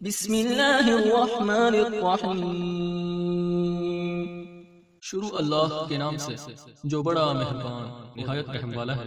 بسم اللہ الرحمن الرحیم۔ شروع اللہ کے نام سے جو بڑا مہربان نہایت رحم والا ہے۔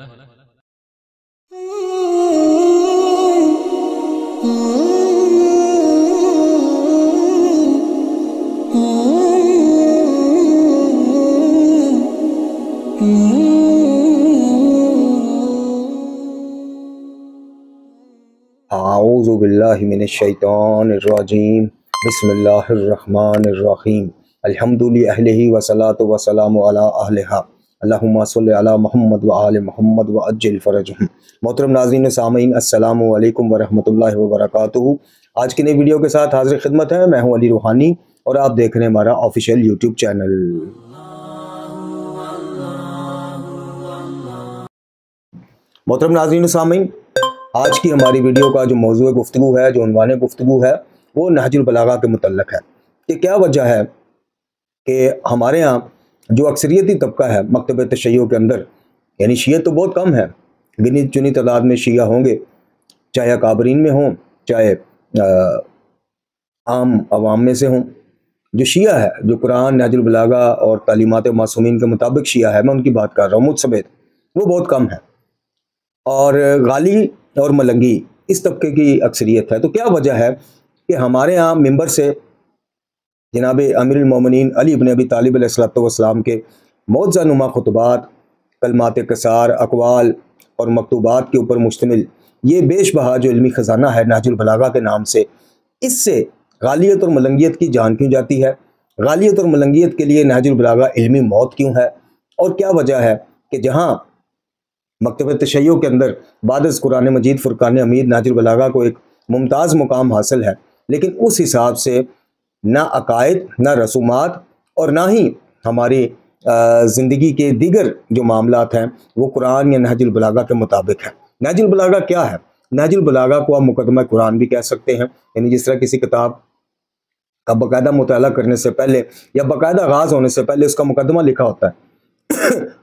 اعوذ باللہ من الشیطان الرجیم، بسم اللہ الرحمن الرحیم، الحمد للہ والصلاۃ والسلام علی اہلہا، اللہم صلی علی محمد وآل محمد وعجل فرجہم۔ محترم ناظرین و سامعین، السلام علیکم ورحمۃ اللہ وبرکاتہ۔ آج کی نئی ویڈیو کے ساتھ حاضر خدمت ہے، میں ہوں علی روحانی اور آپ دیکھ رہے ہیں ہمارا آفیشیل یوٹیوب چینل۔ محترم ناظرین و سامعین، آج کی ہماری ویڈیو کا جو موضوع گفتگو ہے، جو عنوان گفتگو ہے، وہ نہج البلاغہ کے متعلق ہے کہ کیا وجہ ہے کہ ہمارے ہاں جو اکثریتی طبقہ ہے مکتب تشیع کے اندر، یعنی شیعہ تو بہت کم ہے، گنی چنی تعداد میں شیعہ ہوں گے، چاہے اکابرین میں ہوں چاہے عام عوام میں سے ہوں۔ جو شیعہ ہے، جو قرآن، نہج البلاغہ اور تعلیمات معصومین کے مطابق شیعہ ہے، میں ان کی بات کر رہا ہوں، مجھ سمیت، وہ بہت کم ہے، اور غالی اور ملنگی اس طبقے کی اکثریت ہے۔ تو کیا وجہ ہے کہ ہمارے ہاں ممبر سے جناب امیر المومنین علی بن ابی طالب علیہ السلام کے معجزہ نما خطبات، کلمات قصار، اقوال اور مکتوبات کے اوپر مشتمل یہ بیش بہا جو علمی خزانہ ہے نہج البلاغہ کے نام سے، اس سے غالیت اور ملنگیت کی جان کیوں جاتی ہے؟ غالیت اور ملنگیت کے لیے نہج البلاغہ علمی موت کیوں ہے؟ اور کیا وجہ ہے کہ جہاں مکتب تشیع کے اندر بعد از قرآن مجید فرقان حمید نہج البلاغہ کو ایک ممتاز مقام حاصل ہے، لیکن اس حساب سے نہ عقائد، نہ رسومات اور نہ ہی ہماری زندگی کے دیگر جو معاملات ہیں وہ قرآن یا نہج البلاغہ کے مطابق ہیں۔ نہج البلاغہ کیا ہے؟ نہج البلاغہ کو آپ مقدمہ قرآن بھی کہہ سکتے ہیں، یعنی جس طرح کسی کتاب کا باقاعدہ مطالعہ کرنے سے پہلے یا باقاعدہ آغاز ہونے سے پہلے اس کا مقدمہ لکھا ہوتا ہے،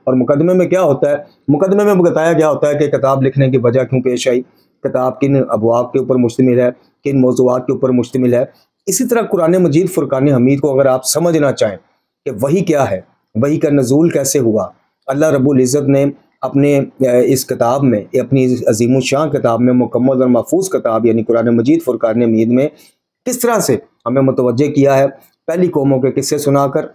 اور مقدمے میں کیا ہوتا ہے؟ مقدمے میں بتایا گیا ہوتا ہے کہ کتاب لکھنے کی وجہ کیوں پیش آئی، کتاب کن ابواب کے اوپر مشتمل ہے، کن موضوعات کے اوپر مشتمل ہے۔ اسی طرح قرآن مجید فرقان حمید کو اگر آپ سمجھنا چاہیں کہ وحی کیا ہے، وحی کا نزول کیسے ہوا، اللہ رب العزت نے اپنے اس کتاب میں، اپنی عظیم الشان کتاب میں، مکمل اور محفوظ کتاب یعنی قرآن مجید فرقان حمید میں کس طرح سے ہمیں متوجہ کیا ہے، پہلی قوموں کے قصے سنا کر،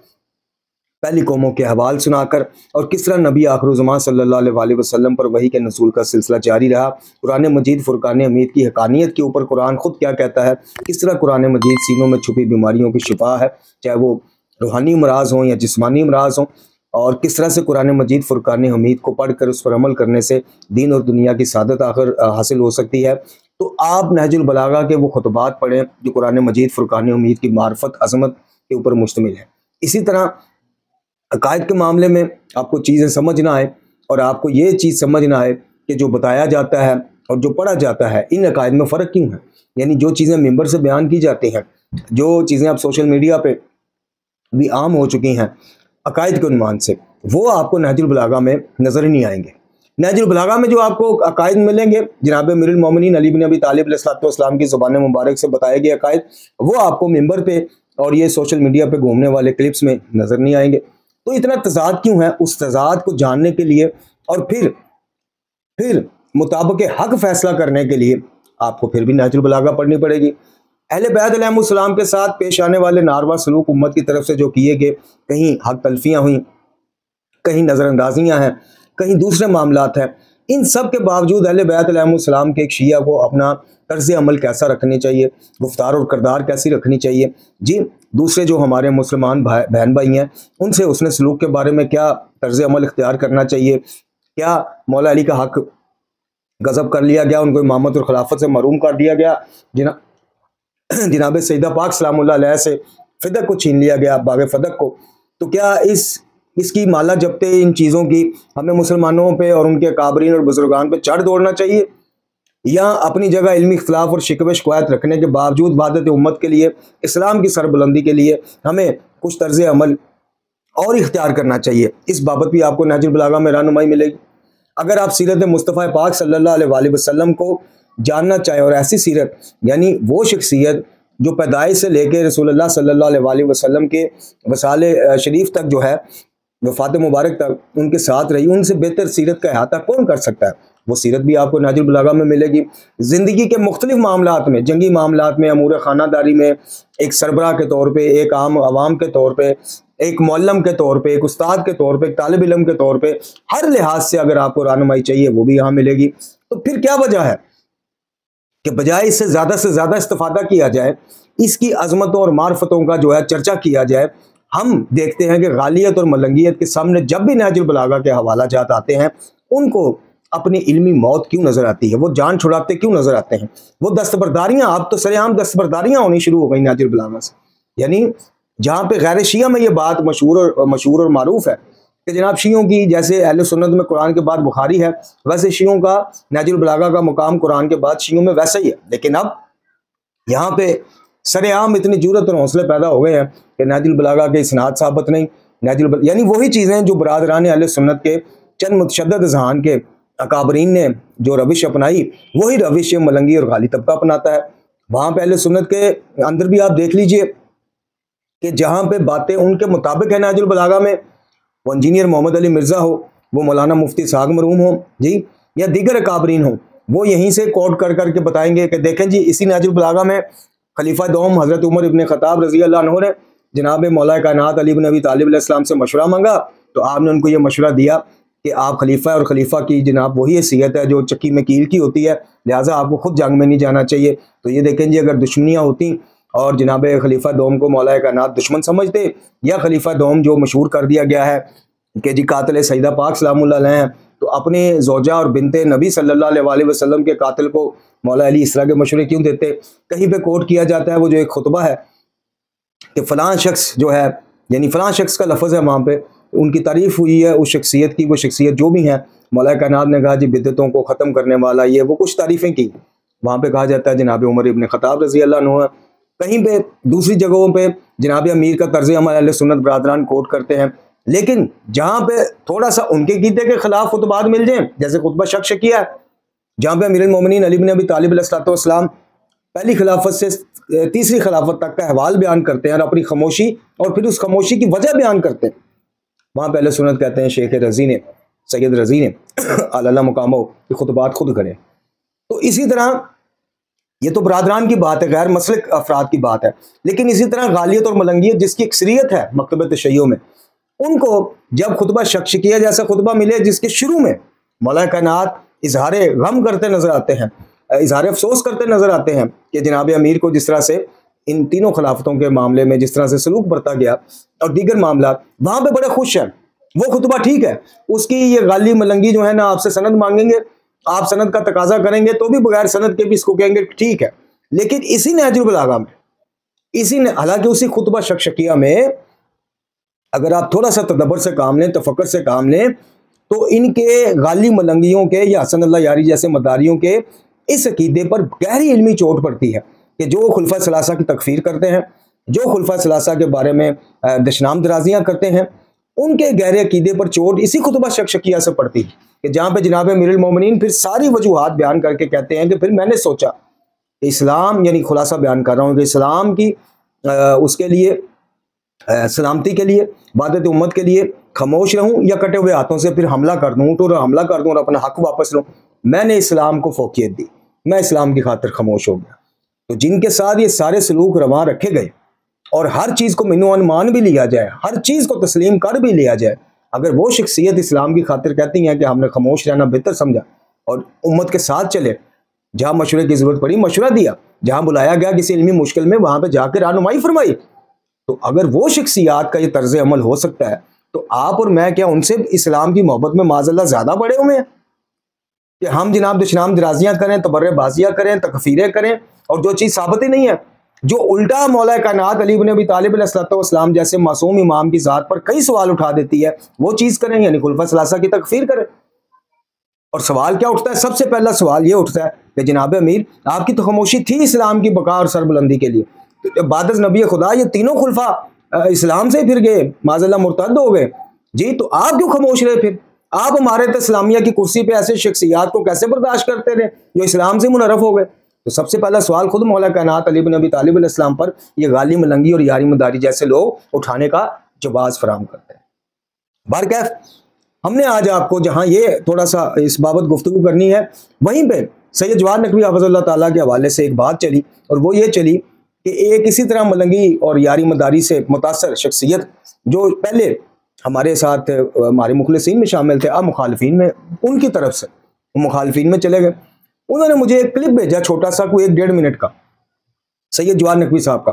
پہلی قوموں کے حوال سنا کر، اور کس طرح نبی آخر الزمان صلی اللہ علیہ وسلم پر وحی کے نزول کا سلسلہ جاری رہا، قرآن مجید فرقان حمید کی حقانیت کے اوپر قرآن خود کیا کہتا ہے، کس طرح قرآن مجید سینوں میں چھپی بیماریوں کی شفا ہے، چاہے وہ روحانی امراض ہوں یا جسمانی امراض ہوں، اور کس طرح سے قرآن مجید فرقان حمید کو پڑھ کر اس پر عمل کرنے سے دین اور دنیا کی سعادت آخر حاصل ہو سکتی ہے۔ تو آپ نہج البلاغہ کے وہ خطبات پڑھیں جو قرآن مجید فرقان حمید کی معرفت، عظمت کے اوپر مشتمل ہے۔ اسی طرح عقائد کے معاملے میں آپ کو چیزیں سمجھنا ہے، اور آپ کو یہ چیز سمجھنا ہے کہ جو بتایا جاتا ہے اور جو پڑھا جاتا ہے، ان عقائد میں فرق کیوں ہے؟ یعنی جو چیزیں ممبر سے بیان کی جاتی ہیں، جو چیزیں اب سوشل میڈیا پہ بھی عام ہو چکی ہیں عقائد کے عنوان سے، وہ آپ کو نہج البلاغہ میں نظر ہی نہیں آئیں گے۔ نہج البلاغہ میں جو آپ کو عقائد ملیں گے، جناب امیر المومنین علی بن ابی طالب علیہ السلام کی زبان مبارک سے بتائے گئے عقائد، وہ آپ کو ممبر پہ اور یہ سوشل میڈیا پہ گھومنے والے کلپس میں نظر نہیں آئیں گے۔ تو اتنا تضاد کیوں ہے؟ اس تضاد کو جاننے کے لیے اور پھر مطابق حق فیصلہ کرنے کے لیے آپ کو پھر بھی نہج البلاغہ پڑھنی پڑے گی۔ اہل بیت علیہ السلام کے ساتھ پیش آنے والے ناروا سلوک امت کی طرف سے جو کیے گئے، کہیں حق تلفیاں ہوئیں، کہیں نظر اندازیاں ہیں، کہیں دوسرے معاملات ہیں، ان سب کے باوجود اہل بیت علیہ السلام کے ایک شیعہ کو اپنا طرز عمل کیسا رکھنی چاہیے، گفتار اور کردار کیسی رکھنی چاہیے، جی دوسرے جو ہمارے مسلمان بہن بھائی ہیں ان سے حسن سلوک کے بارے میں کیا طرز عمل اختیار کرنا چاہیے، کیا مولا علی کا حق غصب کر لیا گیا، ان کو امامت اور خلافت سے محروم کر دیا گیا، جناب سیدہ پاک سلام اللہ علیہ سے فدق کو چھین لیا گیا، باغ فدق کو، تو کیا اس کی مالا جپتے ان چیزوں کی ہمیں مسلمانوں پہ اور ان کے اکابرین اور بزرگان پہ چڑھ دوڑنا چاہیے، یا اپنی جگہ علمی اختلاف اور شکوے شکایت رکھنے کے باوجود وحدت امت کے لیے، اسلام کی سربلندی کے لیے ہمیں کچھ طرز عمل اور اختیار کرنا چاہیے؟ اس بابت بھی آپ کو نہج البلاغہ میں رہنمائی ملے گی۔ اگر آپ سیرت مصطفیٰ پاک صلی اللہ علیہ وسلم کو جاننا چاہیں، اور ایسی سیرت یعنی وہ شخصیت جو پیدائش سے لے کے رسول اللہ صلی اللہ علیہ وسلم کے وصال شریف تک جو ہے، وفات مبارک تک ان کے ساتھ رہی، ان سے بہتر سیرت کا احاطہ کون کر سکتا ہے؟ وہ سیرت بھی آپ کو نہج البلاغہ میں ملے گی۔ زندگی کے مختلف معاملات میں، جنگی معاملات میں، امور خانہ داری میں، ایک سربراہ کے طور پہ، ایک عام عوام کے طور پہ، ایک معلم کے طور پہ، ایک استاد کے طور پہ، ایک طالب علم کے طور پہ، ہر لحاظ سے اگر آپ کو رہنمائی چاہیے وہ بھی یہاں ملے گی۔ تو پھر کیا وجہ ہے کہ بجائے اس سے زیادہ استفادہ کیا جائے، اس کی عظمتوں اور معرفتوں کا جو ہے چرچا کیا جائے، ہم دیکھتے ہیں کہ غالیت اور ملنگیت کے سامنے جب بھی نہج البلاغہ کے حوالہ جات آتے ہیں، ان کو اپنی علمی موت کیوں نظر آتی ہے، وہ جان چھڑاتے کیوں نظر آتے ہیں، وہ دستبرداریاں، اب تو سرعام دستبرداریاں ہونی شروع ہو گئی نہج البلاغہ سے۔ یعنی جہاں پہ غیر شیعہ میں یہ بات مشہور اور معروف ہے کہ جناب شیعوں کی جیسے اہل سنت میں قرآن کے بعد بخاری ہے، ویسے شیعوں کا نہج البلاغہ کا مقام قرآن کے بعد شیعوں میں ویسا ہی ہے، لیکن اب یہاں پہ سرعام اتنی جرأت اور حوصلے پیدا ہو گئے ہیں کہ نہج البلاغہ کے اسناد ثابت نہیں، یعنی وہی چیزیں جو برادران اہل سنت کے چند متشدد اذہان کے اکابرین نے جو روش اپنائی، وہی روش ملنگی اور غالی طبقہ اپناتا ہے۔ وہاں پہ اہل سنت کے اندر بھی آپ دیکھ لیجئے کہ جہاں پہ باتیں ان کے مطابق ہے نہج البلاغہ میں، وہ انجینئر محمد علی مرزا ہو، وہ مولانا مفتی اسحاق مرحوم ہو جی، یا دیگر اکابرین ہوں، وہ یہیں سے کوٹ کر کے بتائیں گے کہ دیکھیں جی اسی نہج البلاغہ میں خلیفہ دوم حضرت عمر ابن خطاب رضی اللہ عنہ نے جناب مولا کائنات علی بن ابی طالب علیہ السلام سے مشورہ مانگا، تو آپ نے ان کو یہ مشورہ دیا کہ آپ خلیفہ، اور خلیفہ کی جناب وہی حیثیت ہے جو چکی میں کیل کی ہوتی ہے، لہٰذا آپ کو خود جنگ میں نہیں جانا چاہیے۔ تو یہ دیکھیں جی، اگر دشمنیاں ہوتی اور جناب خلیفہ دوم کو مولا کائنات دشمن سمجھتے، یا خلیفہ دوم جو مشہور کر دیا گیا ہے کہ جی قاتل سیدہ پاک سلام اللہ علیہ ہیں، تو اپنے زوجہ اور بنت نبی صلی اللہ علیہ وسلم کے قاتل کو مولا علی اس طرح کے مشورے کیوں دیتے؟ کہیں پہ کوٹ کیا جاتا ہے وہ جو ایک خطبہ ہے کہ فلاں شخص جو ہے، یعنی فلاں شخص کا لفظ ہے، وہاں پہ ان کی تعریف ہوئی ہے اس شخصیت کی، وہ شخصیت جو بھی ہے، مولا کائنات نے کہا جی بدعتوں کو ختم کرنے والا یہ وہ کچھ تعریفیں کی، وہاں پہ کہا جاتا ہے جناب عمر ابن خطاب رضی اللہ عنہ۔ کہیں پہ دوسری جگہوں پہ جناب امیر کا طرز عمل اہل سنت برادران کوٹ کرتے ہیں، لیکن جہاں پہ تھوڑا سا ان کے عقیدے کے خلاف خطبات مل جائیں، جیسے خطبہ شکیہ ہے جہاں پہ امیر المومنین علی بن ابی طالب علیہ السلام پہلی خلافت سے تیسری خلافت تک کا احوال بیان کرتے ہیں اور اپنی خاموشی اور پھر اس خاموشی کی وجہ بیان کرتے ہیں، وہاں پہ اہل سنت کہتے ہیں شیخ رضی نے، سید رضی نے اعلیٰ مقام ہو کہ خطبات خود کریں۔ تو اسی طرح یہ تو برادران کی بات ہے، غیر مسلک افراد کی بات ہے، لیکن اسی طرح غالیت اور ملنگیت جس کی اکثریت ہے مکتبہ تشیع میں، ان کو جب خطبہ شکیہ جیسا خطبہ ملے جس کے شروع میں مولا کائنات اظہار غم کرتے نظر آتے ہیں، اظہار افسوس کرتے نظر آتے ہیں کہ جناب امیر کو جس طرح سے ان تینوں خلافتوں کے معاملے میں جس طرح سے سلوک برتا گیا اور دیگر معاملات، وہاں پہ بڑے خوش ہیں، وہ خطبہ ٹھیک ہے، اس کی یہ غالی ملنگی جو ہے نا، آپ سے سند مانگیں گے، آپ سند کا تقاضا کریں گے تو بھی بغیر سند کے بھی اس کو کہیں گے ٹھیک ہے، لیکن اسی نہج البلاغہ میں حالانکہ اسی خطبہ شکیہ میں اگر آپ تھوڑا سا تدبر سے کام لیں، تفکر سے کام لیں، تو ان کے غالی ملنگیوں کے یا حسن اللہ یاری جیسے مداریوں کے اس عقیدے پر گہری علمی چوٹ پڑتی ہے کہ جو خلفۂ ثلاثہ کی تکفیر کرتے ہیں، جو خلفۂ ثلاثہ کے بارے میں دشنام درازیاں کرتے ہیں، ان کے گہرے عقیدے پر چوٹ اسی خطبہ شکیہ سے پڑتی ہے کہ جہاں پہ جناب امیر المومنین پھر ساری وجوہات بیان کر کے کہتے ہیں کہ پھر میں نے سوچا کہ اسلام، یعنی خلاصہ بیان کر رہا ہوں کہ اسلام کی اس کے لیے سلامتی کے لیے، وحدت امت کے لیے خاموش رہوں یا کٹے ہوئے ہاتھوں سے پھر حملہ کر دوں، تو حملہ کر دوں اور اپنا حق واپس لوں، میں نے اسلام کو فوقیت دی، میں اسلام کی خاطر خاموش ہو گیا۔ تو جن کے ساتھ یہ سارے سلوک رواں رکھے گئے اور ہر چیز کو منو انمان بھی لیا جائے، ہر چیز کو تسلیم کر بھی لیا جائے، اگر وہ شخصیت اسلام کی خاطر کہتی ہیں کہ ہم نے خاموش رہنا بہتر سمجھا اور امت کے ساتھ چلے، جہاں مشورے کی ضرورت پڑی مشورہ دیا، جہاں بلایا گیا کسی علمی مشکل میں وہاں پہ جا کے رہنمائی فرمائی، تو اگر وہ شخصیات کا یہ طرز عمل ہو سکتا ہے تو آپ اور میں کیا ان سے اسلام کی محبت میں معاذ اللہ زیادہ بڑے ہوئے ہیں کہ ہم جناب دشنام درازیاں کریں، تبرہ بازیاں کریں، تکفیریں کریں، اور جو چیز ثابت ہی نہیں ہے، جو الٹا مولا کائنات علی بن ابی طالب علیہ السلام جیسے معصوم امام کی ذات پر کئی سوال اٹھا دیتی ہے، وہ چیز کریں، یعنی خلفۂ ثلاثہ کی تکفیر کریں۔ اور سوال کیا اٹھتا ہے؟ سب سے پہلا سوال یہ اٹھتا ہے کہ جناب امیر آپ کی تو خاموشی تھی اسلام کی بقا اور سربلندی کے لیے، بعد از نبی خدا یہ تینوں خلفاء اسلام سے پھر گئے، معاذ اللہ مرتد ہو گئے، جی تو آپ کیوں خاموش رہے؟ پھر آپ ہمارے اسلامیہ کی کرسی پہ ایسے شخصیات کو کیسے برداشت کرتے رہے جو اسلام سے منحرف ہو گئے؟ تو سب سے پہلا سوال خود مولا کائنات علی بن ابی طالب علیہ السلام پر یہ غالی ملنگی اور یاری مداری جیسے لوگ اٹھانے کا جواز فراہم کرتے ہیں۔ بہرکیف ہم نے آج آپ کو جہاں یہ تھوڑا سا اس بابت گفتگو کرنی ہے، وہیں پہ سید جواد نقوی حافظ اللہ تعالیٰ کے حوالے سے ایک بات چلی، اور وہ یہ چلی کہ ایک اسی طرح ملنگی اور یاری مداری سے متاثر شخصیت جو پہلے ہمارے ساتھ ہمارے مخلصین میں شامل تھے، اب مخالفین میں، ان کی طرف سے مخالفین میں چلے گئے، انہوں نے مجھے ایک کلپ بھیجا چھوٹا سا، کوئی 1.5 منٹ کا، سید جواد نقوی صاحب کا،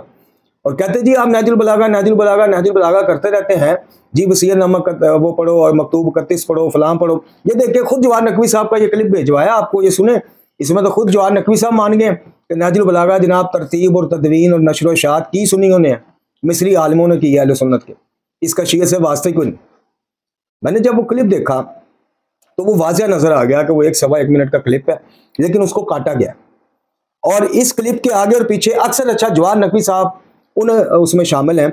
اور کہتے جی آپ نہج البلاغہ کرتے رہتے ہیں جی، وصیت نامہ وہ پڑھو اور مکتوب 31 پڑھو، فلاں پڑھو۔ یہ دیکھیں خود جواد نقوی صاحب کا یہ کلپ بھیجوایا آپ کو، یہ سنیں۔ اس میں تو خود جواد نقوی صاحب مان گئے کہ نہج البلاغہ جناب ترتیب اور تدوین اور نشر و اشاعت کی سنی انہوں نے، مصری عالموں نے کی ہے اہل سنت کے، اس کا شیعہ سے واسطہ کوئی نہیں۔ میں نے جب وہ کلپ دیکھا تو وہ واضح نظر آ گیا کہ وہ 1.25 منٹ کا کلپ ہے، لیکن اس کو کاٹا گیا، اور اس کلپ کے آگے اور پیچھے اکثر جواد نقوی صاحب اس میں شامل ہیں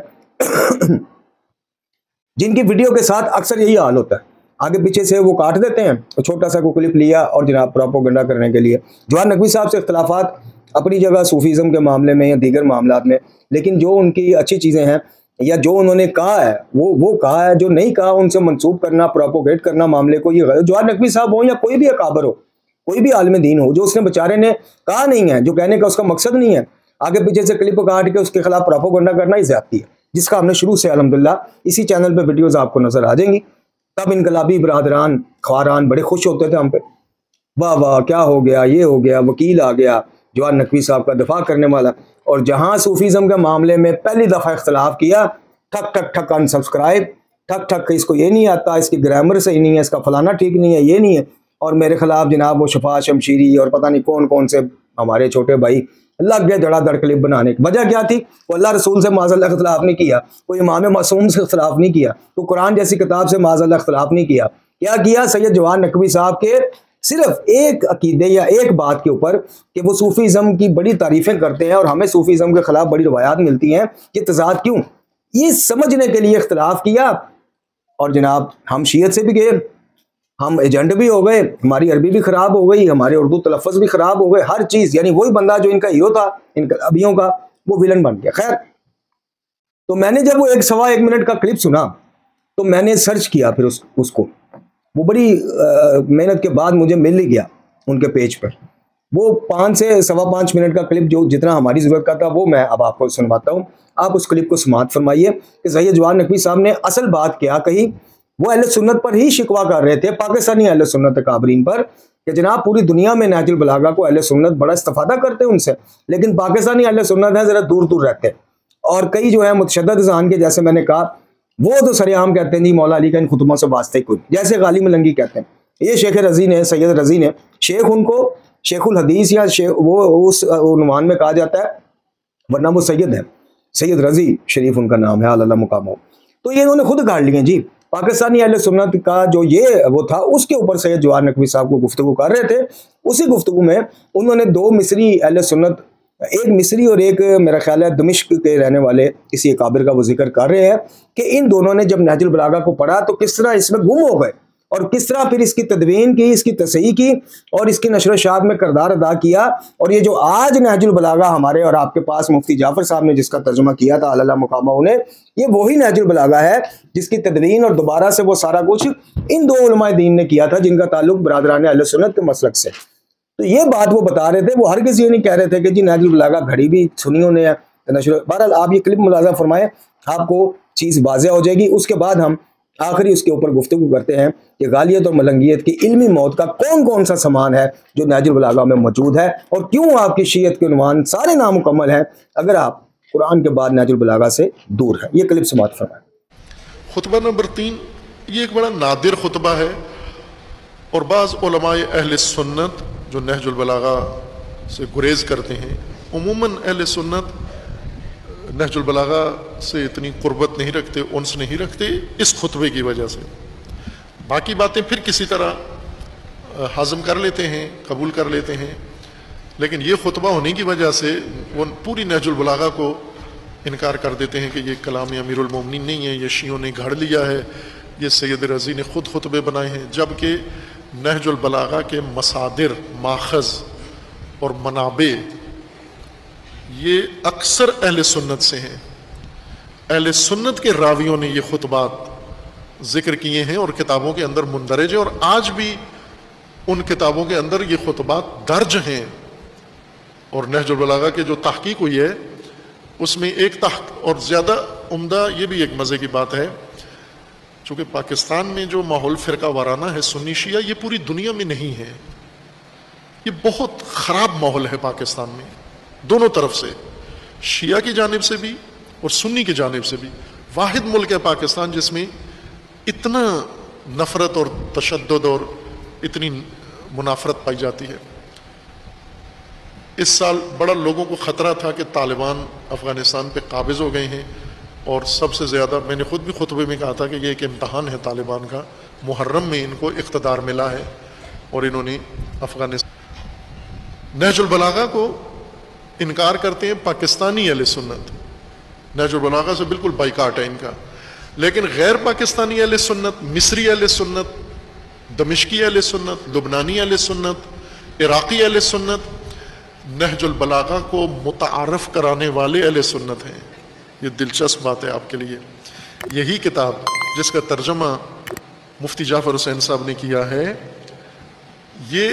جن کی ویڈیو کے ساتھ اکثر یہی حال ہوتا ہے، آگے پیچھے سے وہ کاٹ دیتے ہیں، چھوٹا سا کو کلپ لیا اور جناب پروپیگنڈا کرنے کے لیے۔ جواد نقوی صاحب سے اختلافات اپنی جگہ صوفیزم کے معاملے میں یا دیگر معاملات میں، لیکن جو ان کی اچھی چیزیں ہیں یا جو انہوں نے کہا ہے وہ کہا ہے، جو نہیں کہا ان سے منسوب کرنا، پروپوگیٹ کرنا معاملے کو، یہ غلط۔ جواد نقوی صاحب ہو یا کوئی بھی اکابر ہو، کوئی بھی عالم دین ہو، جو اس نے بیچارے نے کہا نہیں ہے، جو کہنے کا اس کا مقصد نہیں ہے، آگے پیچھے سے کلپ کاٹ کے اس کے خلاف پروپیگنڈا کرنا ہی زیادتی ہے، جس کا ہم نے شروع سے الحمدللہ اسی چینل پہ ویڈیوز آپ کو نظر آ جائیں گی۔ تب انقلابی برادران خواران بڑے خوش ہوتے تھے ہم پہ، واہ واہ کیا ہو گیا، یہ ہو گیا، وکیل آ گیا جواد نقوی صاحب کا دفاع کرنے والا، اور جہاں صوفیزم کے معاملے میں پہلی دفعہ اختلاف کیا، ٹھک ٹھک ٹھک انسبسکرائب، ٹھک ٹھک اس کو یہ نہیں آتا، اس کی گرامر صحیح نہیں ہے، اس کا فلانا ٹھیک نہیں ہے، یہ نہیں ہے، اور میرے خلاف جناب وہ شفا شمشیری اور پتہ نہیں کون کون سے ہمارے چھوٹے بھائی لگ گئے دھڑا دھڑ کلپ بنانے کی۔ وجہ کیا تھی؟ وہ اللہ رسول سے معاذ اللہ اختلاف نہیں کیا، کوئی امام معصوم سے اختلاف نہیں کیا، تو قرآن جیسی کتاب سے معاذ اللہ اختلاف نہیں کیا۔ کیا کیا؟ سید جواد نقوی صاحب کے صرف ایک عقیدے یا ایک بات کے اوپر کہ وہ صوفیزم کی بڑی تعریفیں کرتے ہیں اور ہمیں صوفیزم کے خلاف بڑی روایات ملتی ہیں، یہ تضاد کیوں، یہ سمجھنے کے لیے اختلاف کیا، اور جناب ہم شیعت سے بھی گئے، ہم ایجنٹ بھی ہو گئے، ہماری عربی بھی خراب ہو گئی، ہمارے اردو تلفظ بھی خراب ہو گئے، ہر چیز، یعنی وہی بندہ جو ان کا ہیرو تھا انقلابیوں کا، وہ ویلن بن گیا۔ خیر، تو میں نے جب وہ 1.25 منٹ کا کلپ سنا تو میں نے سرچ کیا پھر اس کو، وہ بڑی محنت کے بعد مجھے مل ہی گیا ان کے پیج پر۔ وہ 5 سے 5.25 منٹ کا کلپ جو جتنا ہماری ضرورت کا تھا وہ میں اب آپ کو سنواتا ہوں، آپ اس کلپ کو سماعت فرمائیے کہ سید جواد نقوی صاحب نے اصل بات کیا کہی۔ وہ اہل سنت پر ہی شکوہ کر رہے تھے، پاکستانی اہل سنت اکابرین پر، کہ جناب پوری دنیا میں نہج البلاغہ کو اہل سنت بڑا استفادہ کرتے ہیں ان سے، لیکن پاکستانی اہل سنت ہیں ذرا دور دور رہتے ہیں، اور کئی جو ہیں متشدد ذہن کے، جیسے میں نے کہا، وہ تو سر عام کہتے ہیں جی مولا علی کا ان خطبوں سے واسطہ ہی کوئی، جیسے غالی ملنگی کہتے ہیں، یہ شیخ رضی نے، سید رضی نے، شیخ ان کو شیخ الحدیث یا وہ اس عنوان میں کہا جاتا ہے، ورنہ وہ سید ہے، سید رضی شریف ان کا نام ہے، اللہ مقام ہو۔ تو یہ انہوں نے خود گاڑ لیے جی، پاکستانی اہل سنت کا جو یہ وہ تھا، اس کے اوپر سید جواد نقوی صاحب کو گفتگو کر رہے تھے۔ اسی گفتگو میں انہوں نے 2 مصری اہل سنت، ایک مصری اور ایک میرا خیال ہے دمشق کے رہنے والے کسی اکابر کا وہ ذکر کر رہے ہیں کہ ان دونوں نے جب نہج البلاغہ کو پڑھا تو کس طرح اس میں گم ہو گئے، اور کس طرح پھر اس کی تدوین کی، اس کی تصحیح کی، اور اس کی نشر و اشاعت میں کردار ادا کیا۔ اور یہ جو آج نہج البلاغہ ہمارے اور آپ کے پاس مفتی جعفر صاحب نے جس کا ترجمہ کیا تھا اللہ مقامہ انہیں، یہ وہی نہج البلاغہ ہے جس کی تدوین اور دوبارہ سے وہ سارا کچھ ان 2 علماء دین نے کیا تھا جن کا تعلق برادران اہل سنت کے مسلک سے۔ تو یہ بات وہ بتا رہے تھے، وہ ہرگز یہ نہیں کہہ رہے تھے کہ جی نہج البلاغہ گھڑی بھی سنی انہوں نے نشر۔ بہرحال آپ یہ کلپ ملاحظہ فرمائیں، آپ کو چیز واضح ہو جائے گی۔ اس کے بعد ہم آخری اس کے اوپر گفتگو کرتے ہیں کہ غالیت اور ملنگیت کی علمی موت کا کون کون سا سامان ہے جو نہج البلاغہ میں موجود ہے، اور کیوں آپ کی شیعت کے عنوان سارے نامکمل ہیں اگر آپ قرآن کے بعد نہج البلاغہ سے دور ہیں۔ یہ کلپ سماعت فرمائیں۔ خطبہ نمبر 3 یہ ایک بڑا نادر خطبہ ہے، اور بعض علماء اہل سنت جو نہج البلاغہ سے گریز کرتے ہیں، عموماً اہل سنت نہج البلاغہ سے اتنی قربت نہیں رکھتے، انس نہیں رکھتے اس خطبے کی وجہ سے، باقی باتیں پھر کسی طرح ہضم کر لیتے ہیں، قبول کر لیتے ہیں، لیکن یہ خطبہ ہونے کی وجہ سے وہ پوری نہج البلاغہ کو انکار کر دیتے ہیں کہ یہ کلام امیر المومنین نہیں ہے، یہ شیعوں نے گھڑ لیا ہے، یہ سید رضی نے خود خطبے بنائے ہیں، جبکہ نہج البلاغہ کے مصادر، ماخذ اور منابع یہ اکثر اہل سنت سے ہیں. اہل سنت کے راویوں نے یہ خطبات ذکر کیے ہیں اور کتابوں کے اندر مندرج ہیں، اور آج بھی ان کتابوں کے اندر یہ خطبات درج ہیں. اور نہج البلاغہ کے جو تحقیق ہوئی ہے اس میں ایک اور زیادہ عمدہ یہ بھی ایک مزے کی بات ہے، چونکہ پاکستان میں جو ماحول فرقہ وارانہ ہے سنی شیعہ، یہ پوری دنیا میں نہیں ہے. یہ بہت خراب ماحول ہے پاکستان میں، دونوں طرف سے، شیعہ کی جانب سے بھی اور سنی کی جانب سے بھی. واحد ملک ہے پاکستان جس میں اتنا نفرت اور تشدد اور اتنی منافرت پائی جاتی ہے. اس سال بڑا لوگوں کو خطرہ تھا کہ طالبان افغانستان پہ قابض ہو گئے ہیں، اور سب سے زیادہ میں نے خود بھی خطبے میں کہا تھا کہ یہ ایک امتحان ہے طالبان کا. محرم میں ان کو اقتدار ملا ہے اور انہوں نے افغانستان. نہج البلاغہ کو انکار کرتے ہیں پاکستانی اہل سنت، نہج البلاغہ سے بالکل بائیکاٹ ہے ان کا. لیکن غیر پاکستانی اہل سنت، مصری اہل سنت، دمشقی اہل سنت، لبنانی اہل سنت، عراقی اہل سنت نہج البلاغہ کو متعارف کرانے والے اہل سنت ہیں. یہ دلچسپ بات ہے آپ کے لیے. یہی کتاب جس کا ترجمہ مفتی جعفر حسین صاحب نے کیا ہے، یہ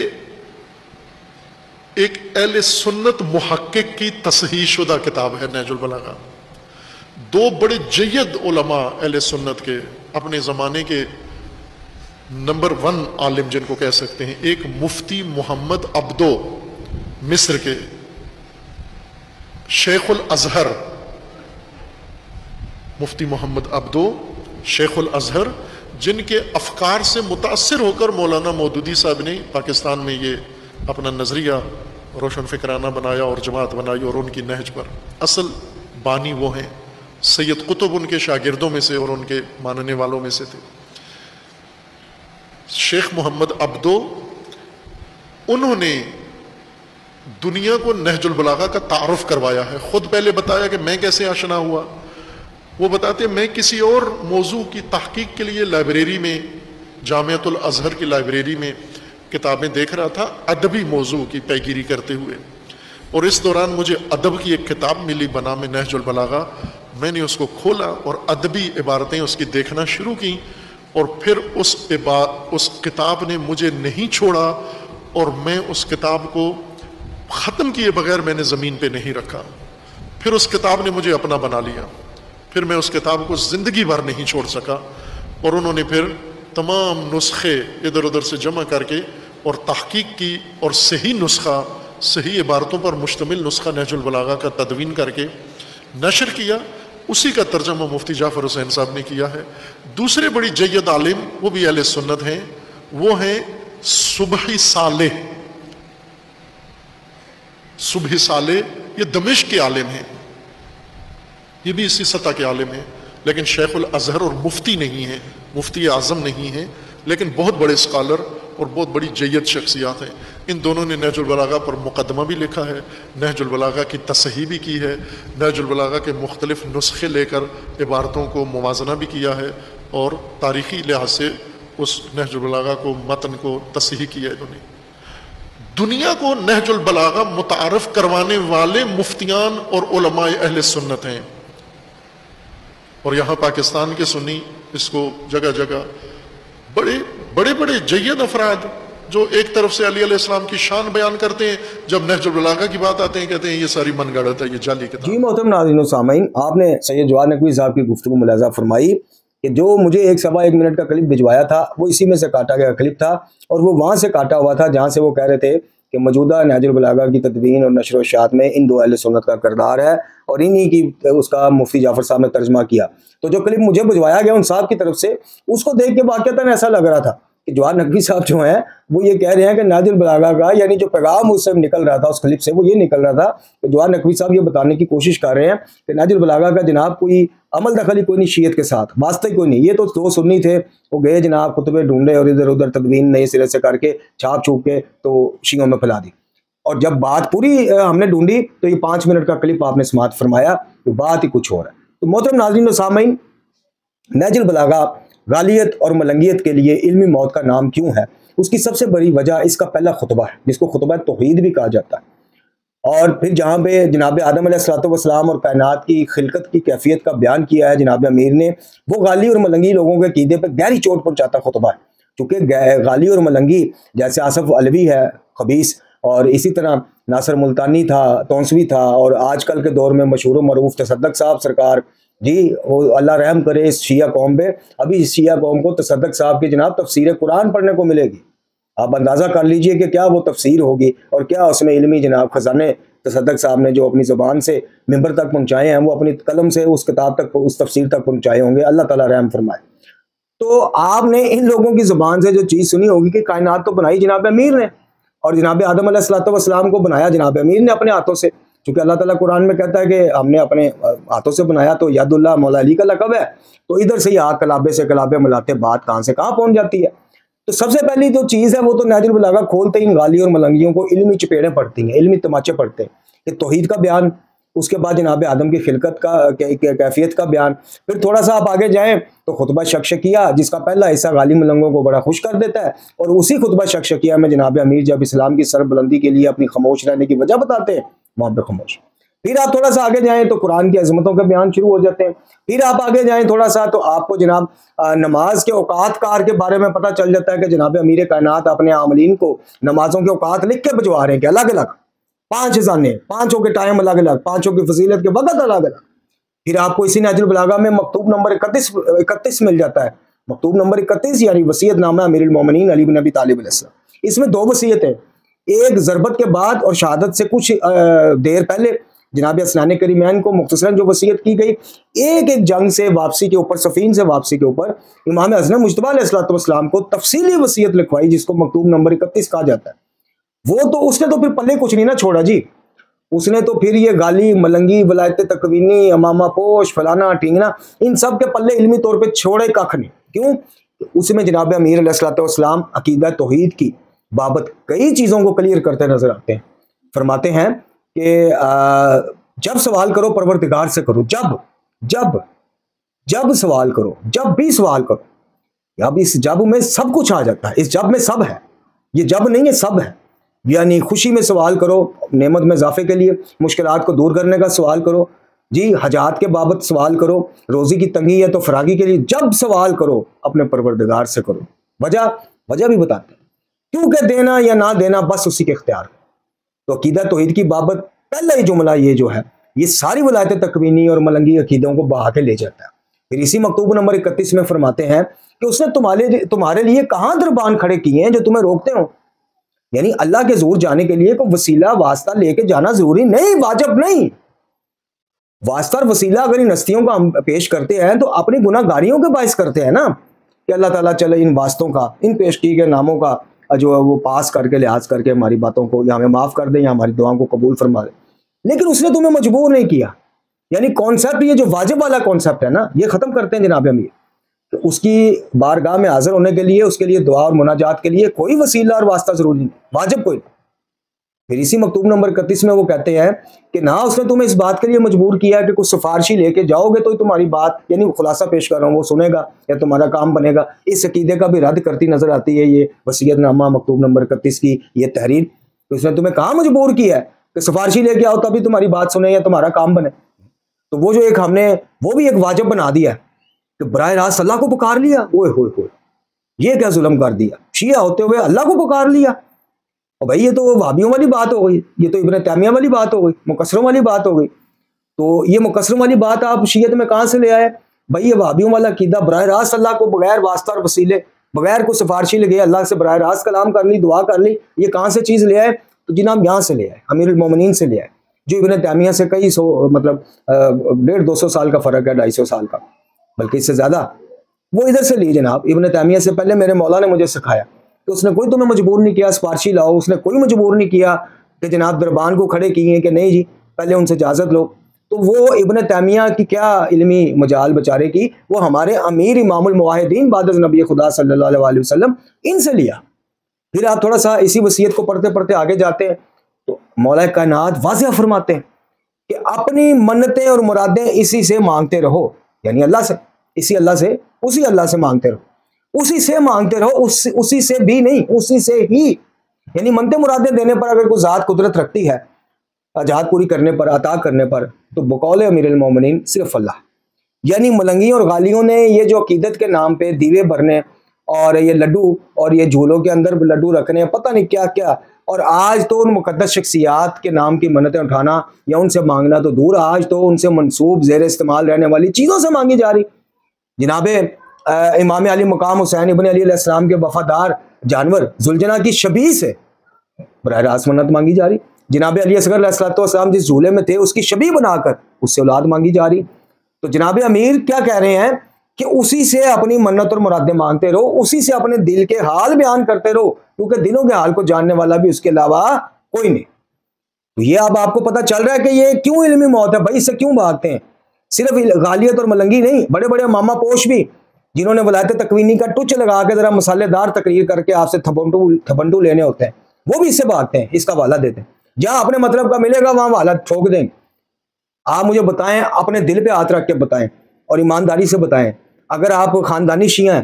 ایک اہل سنت محقق کی تصحیح شدہ کتاب ہے نہج البلاغہ. دو بڑے جید علماء اہل سنت کے، اپنے زمانے کے نمبر 1 عالم جن کو کہہ سکتے ہیں، ایک مفتی محمد عبدو مصر کے، شیخ الازہر مفتی محمد عبدو شیخ الازہر، جن کے افکار سے متاثر ہو کر مولانا مودودی صاحب نے پاکستان میں یہ اپنا نظریہ روشن فکرانہ بنایا اور جماعت بنائی، اور ان کی نہج پر اصل بانی وہ ہیں. سید قطب ان کے شاگردوں میں سے اور ان کے ماننے والوں میں سے تھے. شیخ محمد عبدو، انہوں نے دنیا کو نہج البلاغہ کا تعارف کروایا ہے. خود پہلے بتایا کہ میں کیسے آشنا ہوا. وہ بتاتے میں کسی اور موضوع کی تحقیق کے لیے لائبریری میں، جامعۃ الازہر کی لائبریری میں کتابیں دیکھ رہا تھا ادبی موضوع کی پیگیری کرتے ہوئے، اور اس دوران مجھے ادب کی ایک کتاب ملی بنام نہج البلاغہ. میں نے اس کو کھولا اور ادبی عبارتیں اس کی دیکھنا شروع کی، اور پھر اس کتاب نے مجھے نہیں چھوڑا، اور میں اس کتاب کو ختم کیے بغیر میں نے زمین پہ نہیں رکھا. پھر اس کتاب نے مجھے اپنا بنا لیا. پھر میں اس کتاب کو زندگی بھر نہیں چھوڑ سکا، اور انہوں نے پھر تمام نسخے ادھر ادھر سے جمع کر کے اور تحقیق کی، اور صحیح نسخہ، صحیح عبارتوں پر مشتمل نسخہ نہج البلاغہ کا تدوین کر کے نشر کیا. اسی کا ترجمہ مفتی جعفر حسین صاحب نے کیا ہے. دوسرے بڑی جید عالم، وہ بھی اہل سنت ہیں، وہ ہیں صبحی صالح. صبحی صالح یہ دمشق کے عالم ہیں، یہ بھی اسی سطح کے عالم ہیں، لیکن شیخ الازہر اور مفتی نہیں ہیں، مفتی اعظم نہیں ہیں، لیکن بہت بڑے اسکالر اور بہت بڑی جید شخصیات ہیں. ان دونوں نے نہج البلاغہ پر مقدمہ بھی لکھا ہے، نہج البلاغہ کی تصحیح بھی کی ہے، نہج البلاغہ کے مختلف نسخے لے کر عبارتوں کو موازنہ بھی کیا ہے، اور تاریخی لحاظ سے اس نہج البلاغہ کو، متن کو تصحیح کیا ہے. انہوں نے دنیا کو نہج البلاغہ متعارف کروانے والے مفتیان اور علماء اہل سنت ہیں. اور یہاں پاکستان کے سنی اس کو جگہ جگہ بڑے بڑے جید افراد جو ایک طرف سے علی علیہ السلام کی شان بیان کرتے ہیں، جب نہج البلاغہ کی بات آتے ہیں کہتے ہیں یہ ساری من گڑت ہے، یہ جعلی کتاب. جی محترم ناظرین و سامعین، آپ نے سید جواد نقوی صاحب کی گفتگو ملاحظہ فرمائی کہ جو مجھے 1.25 منٹ کا کلپ بھجوایا تھا وہ اسی میں سے کاٹا گیا کلپ تھا، اور وہ وہاں سے کاٹا ہوا تھا جہاں سے وہ کہہ رہے تھے کہ موجودہ نہج البلاغہ کی تدوین اور نشر و اشاعت میں ان دو اہل سنت کا کردار ہے، اور انہی کی اس کا مفتی جعفر صاحب نے ترجمہ کیا. تو جو کلپ مجھے بھجوایا گیا ان صاحب کی طرف سے، اس کو دیکھ کے واقعتاً ایسا لگ رہا تھا کہ جواد نقوی صاحب جو ہیں وہ یہ کہہ رہے ہیں کہ نہج البلاغہ کا، یعنی جو پیغام اس سے نکل رہا تھا اس کلپ سے، وہ یہ نکل رہا تھا کہ جواد نقوی صاحب یہ بتانے کی کوشش کر رہے ہیں کہ نہج البلاغہ کا جناب کوئی عمل دخل ہی کوئی نہیں شیعت کے ساتھ، واسطے کوئی نہیں. یہ تو دو سنی تھے، وہ گئے جناب خطبے ڈھونڈے اور ادھر ادھر تدوین نئے سرے سے کر کے چھاپ چھوپ کے تو شیعوں میں پھیلا دی. اور جب بات پوری ہم نے ڈھونڈی تو یہ 5 منٹ کا کلپ آپ نے سماعت فرمایا، تو بات ہی کچھ اور ہے. تو محترم ناظرین و سامعین، نہج البلاغہ غالیت اور ملنگیت کے لیے علمی موت کا نام کیوں ہے؟ اس کی سب سے بڑی وجہ اس کا پہلا خطبہ ہے، جس کو خطبہ توحید بھی کہا جاتا ہے. اور پھر جہاں پہ جناب آدم علیہ السلام اور کائنات کی خلقت کی کیفیت کا بیان کیا ہے جناب امیر نے، وہ غالی اور ملنگی لوگوں کے عقیدے پہ گہری چوٹ پہنچاتا خطبہ ہے، کیونکہ غالی اور ملنگی جیسے آصف علوی ہے خبیث، اور اسی طرح ناصر ملتانی تھا، تونسوی تھا، اور آج کل کے دور میں مشہور و معروف تصدق صاحب سرکار، جی وہ اللہ رحم کرے اس شیعہ قوم پہ، ابھی اس شیعہ قوم کو تصدق صاحب کی جناب تفسیر قرآن پڑھنے کو ملے گی، آپ اندازہ کر لیجئے کہ کیا وہ تفسیر ہوگی اور کیا اس میں علمی جناب خزانے تصدق صاحب نے جو اپنی زبان سے ممبر تک پہنچائے ہیں وہ اپنی قلم سے اس کتاب تک، اس تفسیر تک پہنچائے ہوں گے، اللہ تعالیٰ رحم فرمائے۔ تو آپ نے ان لوگوں کی زبان سے جو چیز سنی ہوگی کہ کائنات تو بنائی جناب امیر نے، اور جناب آدم علیہ السلام کو بنایا جناب امیر نے اپنے ہاتھوں سے، کیونکہ اللہ تعالیٰ قرآن میں کہتا ہے کہ ہم نے اپنے ہاتھوں سے بنایا، تو ید اللہ مولا علی کا لقب ہے، تو ادھر سے ہی آگ کلابے سے کلابے ملاتے بات کہاں سے کہاں پہنچ جاتی ہے۔ تو سب سے پہلی جو چیز ہے وہ تو نہج البلاغہ کھولتے ہی غالی اور ملنگیوں کو علمی چپیڑیں پڑتی ہیں، علمی تماچے پڑتے ہیں کہ توحید کا بیان، اس کے بعد جناب آدم کی خلقت کا کیفیت کا بیان، پھر تھوڑا سا آپ آگے جائیں تو خطبہ شکشکیہ جس کا پہلا حصہ غالی ملنگوں کو بڑا خوش کر دیتا ہے، اور اسی خطبہ شکشکیہ میں جناب امیر جب اسلام کی سر بلندی کے لیے اپنی خاموش رہنے کی وجہ بتاتے ہیں وہاں پہ خاموش۔ پھر آپ تھوڑا سا آگے جائیں تو قرآن کی عظمتوں کے بیان شروع ہو جاتے ہیں، پھر آپ آگے جائیں تھوڑا سا تو آپ کو جناب نماز کے اوقات کار کے بارے میں پتہ چل جاتا ہے کہ جناب امیر کائنات اپنے عاملین کو نمازوں کے اوقات لکھ کے بھجوا رہے ہیں کہ الگ الگ 5 اذانیں، 5 کے ٹائم الگ الگ، 5 کی فضیلت کے وقت الگ الگ۔ پھر آپ کو اسی نہج البلاغہ میں مکتوب نمبر 31 مل جاتا ہے، مکتوب نمبر 31 یعنی وصیت نامہ امیر المومنین علی بن ابی طالب علیہ السلام۔ اس میں 2 وصیتیں، ایک ضربت کے بعد اور شہادت سے کچھ دیر پہلے جناب اسنان کریمین کو مختصراً جو وصیت کی گئی، ایک جنگ سے واپسی کے اوپر، صفین سے واپسی کے اوپر امام اعظم مجتبیٰ علیہ السلام کو تفصیلی وصیت لکھوائی جس کو مکتوب نمبر 31 کہا جاتا ہے۔ وہ تو اس نے تو پھر پلے کچھ نہیں نہ چھوڑا جی، اس نے تو پھر یہ غالی ملنگی ولایت تکوینی امامہ پوش فلانا ٹھینگنا ان سب کے پلے علمی طور پہ چھوڑے ککھ نہیں، کیوں؟ اس میں جناب امیر علیہ السلام عقیدہ توحید کی بابت کئی چیزوں کو کلیئر کرتے نظر آتے ہیں۔ فرماتے ہیں کہ جب سوال کرو پروردگار سے کرو، جب سوال کرو، جب بھی سوال کرو، اب اس جب میں سب کچھ آ جاتا ہے، اس جب میں سب ہے، یہ جب نہیں ہے سب ہے، یعنی خوشی میں سوال کرو نعمت میں اضافے کے لیے، مشکلات کو دور کرنے کا سوال کرو جی، حاجات کے بابت سوال کرو، روزی کی تنگی ہے تو فراغی کے لیے جب سوال کرو اپنے پروردگار سے کرو۔ وجہ بھی بتاتے ہیں کیونکہ دینا یا نہ دینا بس اسی کے اختیار۔ تو عقیدہ توحید کی بابت پہلا ہی جملہ یہ جو ہے یہ ساری ولایت تکوینی اور ملنگی عقیدوں کو بہا کے لے جاتا ہے۔ پھر اسی مکتوب نمبر 31 میں فرماتے ہیں کہ اس نے تمہارے لیے کہاں دربان کھڑے کیے ہیں جو تمہیں روکتے ہوں، یعنی اللہ کے حضور جانے کے لیے کوئی وسیلہ واسطہ لے کے جانا ضروری نہیں، واجب نہیں۔ واسطہ اور وسیلہ اگر ان ہستیوں کا ہم پیش کرتے ہیں تو اپنی گناہ گاریوں کے باعث کرتے ہیں نا، کہ اللہ تعالیٰ چلے ان واسطوں کا، ان پیش کی گئے ناموں کا جو ہے وہ پاس کر کے لحاظ کر کے ہماری باتوں کو یا ہمیں معاف کر دیں یا ہماری دعاؤں کو قبول فرما دیں، لیکن اس نے تمہیں مجبور نہیں کیا۔ یعنی کانسیپٹ یہ جو واجب والا کانسیپٹ ہے نا یہ ختم کرتے ہیں جناب امیر، کہ اس کی بارگاہ میں حاضر ہونے کے لیے، اس کے لیے دعا اور مناجات کے لیے کوئی وسیلہ اور واسطہ ضروری نہیں، واجب کوئی نہیں۔ پھر اسی مکتوب نمبر 31 میں وہ کہتے ہیں کہ نہ اس نے تمہیں اس بات کے لیے مجبور کیا کہ کچھ سفارشی لے کے جاؤ گے تو تمہاری بات، یعنی خلاصہ پیش کر رہا ہوں، وہ سنے گا یا تمہارا کام بنے گا۔ اس عقیدے کا بھی رد کرتی نظر آتی ہے یہ وصیت نامہ مکتوب نمبر 31 کی یہ تحریر۔ تو اس نے تمہیں کہاں مجبور کیا ہے کہ سفارشی لے کے آؤ تبھی تمہاری بات سنے یا تمہارا کام بنے؟ تو وہ جو ایک ہم نے وہ بھی ایک واجب بنا دیا ہے کہ براہ راست اللہ کو پکار لیا، اوئے ہوئے ہوئے یہ کیا ظلم کر دیا، شیعہ ہوتے ہوئے اللہ کو پکار لیا۔ اور بھائی یہ تو وہابیوں والی بات ہو گئی، یہ تو ابن تیمیہ والی بات ہو گئی، مکثروں والی بات ہو گئی۔ تو یہ مکثروں والی بات آپ شیعت میں کہاں سے لے آئے؟ بھائی یہ وہابیوں والا عقیدہ براہ راست اللہ کو بغیر واسطہ اور وسیلے، بغیر کوئی سفارشی لگے اللہ سے براہ راست کلام کر لی، دعا کر لی، یہ کہاں سے چیز لے آئے؟ تو جناب یہاں سے لے آئے، امیر المومنین سے لے آئے، جو ابن تیمیہ سے کئی سو، مطلب 150-200 سال کا فرق ہے، 250 سال کا، بلکہ اس سے زیادہ۔ وہ ادھر سے لی جناب، ابن تیمیہ سے پہلے میرے مولا نے مجھے سکھایا کہ اس نے کوئی تمہیں مجبور نہیں کیا سفارشی لاؤ، اس نے کوئی مجبور نہیں کیا کہ جناب دربان کو کھڑے کیے کہ نہیں جی پہلے ان سے اجازت لو۔ تو وہ ابن تیمیہ کی کیا علمی مجال بیچارے کی، وہ ہمارے امیر امام الموحدین بعد از نبی خدا صلی اللہ علیہ وسلم ان سے لیا۔ پھر آپ تھوڑا سا اسی وصیت کو پڑھتے پڑھتے آگے جاتے ہیں تو مولا کائنات واضح فرماتے ہیں کہ اپنی منتیں اور مرادیں اسی سے مانگتے رہو، یعنی اللہ سے، اسی اللہ سے مانگتے رہو، اسی سے مانگتے رہو، اسی سے بھی نہیں، اسی سے ہی، یعنی منتیں مرادیں دینے پر اگر کوئی ذات قدرت رکھتی ہے حاجات پوری کرنے پر، عطا کرنے پر، تو بقول امیر المومنین صرف اللہ۔ یعنی ملنگیوں اور غالیوں نے یہ جو عقیدت کے نام پہ دیوے بھرنے اور یہ لڈو اور یہ جھولوں کے اندر لڈو رکھنے، پتہ نہیں کیا کیا، اور آج تو ان مقدس شخصیات کے نام کی منتیں اٹھانا یا ان سے مانگنا تو دور، آج تو ان سے منسوب زیر استعمال رہنے والی چیزوں سے مانگی جا رہی۔ جناب امام علی مقام حسین ابن علی علیہ السلام کے وفادار جانور ذوالجناح کی شبیہ سے براہ راست منت مانگی جا رہی۔ جناب علی اصغر علیہ السلام جس جھولے میں تھے اس کی شبیہ بنا کر اس سے اولاد مانگی جا رہی۔ تو جناب امیر کیا کہہ رہے ہیں کہ اسی سے اپنی منت اور مرادیں مانگتے رہو، اسی سے اپنے دل کے حال بیان کرتے رہو، کیونکہ دلوں کے حال کو جاننے والا بھی اس کے علاوہ کوئی نہیں۔ تو یہ اب آپ کو پتہ چل رہا ہے کہ یہ کیوں علمی موت ہے بھائی، اس سے کیوں بھاگتے ہیں۔ صرف غالیت اور ملنگی نہیں، بڑے بڑے ماما پوش بھی جنہوں نے ولایت تکوینی کا ٹچ لگا کے ذرا مسالے دار تقریر کر کے آپ سے تھپنڈو لینے ہوتے ہیں، وہ بھی اس سے بھاگتے ہیں، اس کا حوالہ دیتے ہیں۔ جہاں اپنے مطلب کا ملے گا وہاں حوالہ ٹھوک دیں گے۔ آپ مجھے بتائیں، اپنے دل پہ ہاتھ رکھ کے بتائیں اور ایمانداری سے بتائیں، اگر آپ خاندانی شیعہ ہیں،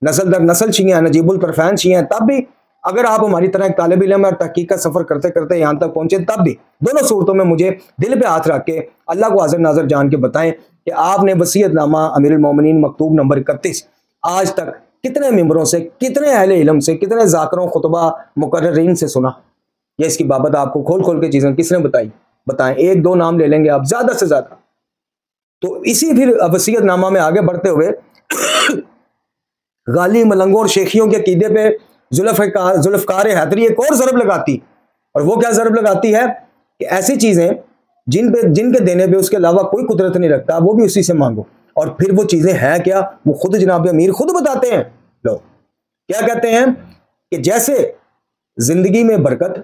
نسل در نسل شیعہ ہیں، نجیب الطرفین شیعہ ہیں، تب بھی اگر آپ ہماری طرح ایک طالب علم اور تحقیق کا سفر کرتے کرتے یہاں تک پہنچے، تب بھی دونوں صورتوں میں مجھے دل پہ ہاتھ رکھ کے اللہ کو حاضر ناظر جان کے بتائیں کہ آپ نے وصیت نامہ امیر المومنین مکتوب نمبر 31 آج تک کتنے ممبروں سے، کتنے اہل علم سے، کتنے ذاکروں، خطبہ، مقررین سے سنا، یا اس کی بابت آپ کو کھول کھول کے چیزیں کس نے بتائی؟ بتائیں، ایک دو نام لے لیں گے آپ زیادہ سے زیادہ۔ تو اسی پھر وصیت نامہ میں آگے بڑھتے ہوئے غالی ملنگوں اور شیخیوں کے عقیدے پہ ذوالفقار حیدری ایک اور ضرب لگاتی، اور وہ کیا ضرب لگاتی ہے کہ ایسی چیزیں جن کے دینے پہ اس کے علاوہ کوئی قدرت نہیں رکھتا، وہ بھی اسی سے مانگو۔ اور پھر وہ چیزیں ہیں کیا، وہ خود جناب امیر خود بتاتے ہیں۔ لو کیا کہتے ہیں کہ جیسے زندگی میں برکت،